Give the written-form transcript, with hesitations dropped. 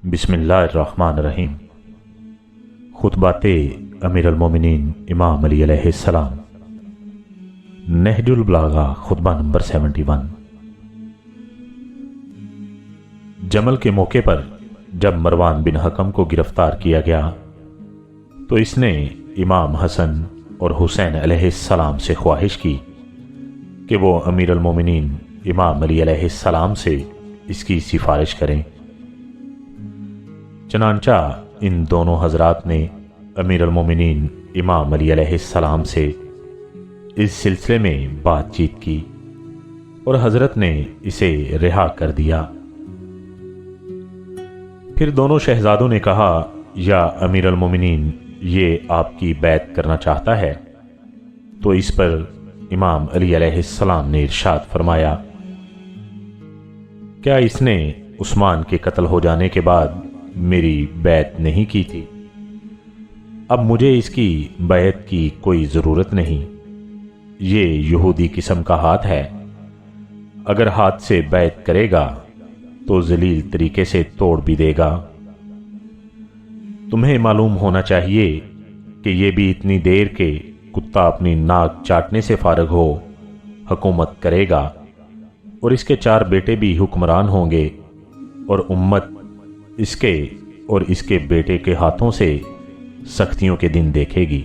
بسم اللہ الرحمن الرحیم۔ خطبات امیر المومنین امام علی علیہ السلام، نہج البلاغہ، خطبہ نمبر 71۔ جمل کے موقع پر جب مروان بن حکم کو گرفتار کیا گیا تو اس نے امام حسن اور حسین علیہ السلام سے خواہش کی کہ وہ امیر المومنین امام علی علیہ السلام سے اس کی سفارش کریں۔ چنانچہ ان دونوں حضرات نے امیر المومنین امام علی علیہ السلام سے اس سلسلے میں بات چیت کی اور حضرت نے اسے رہا کر دیا۔ پھر دونوں شہزادوں نے کہا، یا امیر المومنین یہ آپ کی بیعت کرنا چاہتا ہے؟ تو اس پر امام علی علیہ السلام نے ارشاد فرمایا، کیا اس نے عثمان کے قتل ہو جانے کے بعد میری بیعت نہیں کی تھی؟ اب مجھے اس کی بیعت کی کوئی ضرورت نہیں۔ یہ یہودی قسم کا ہاتھ ہے، اگر ہاتھ سے بیعت کرے گا تو ذلیل طریقے سے توڑ بھی دے گا۔ تمہیں معلوم ہونا چاہیے کہ یہ بھی اتنی دیر کے کتا اپنی ناک چاٹنے سے فارغ ہو حکومت کرے گا، اور اس کے 4 بیٹے بھی حکمران ہوں گے، اور امت اس کے اور اس کے بیٹے کے ہاتھوں سے سختیوں کے دن دیکھے گی۔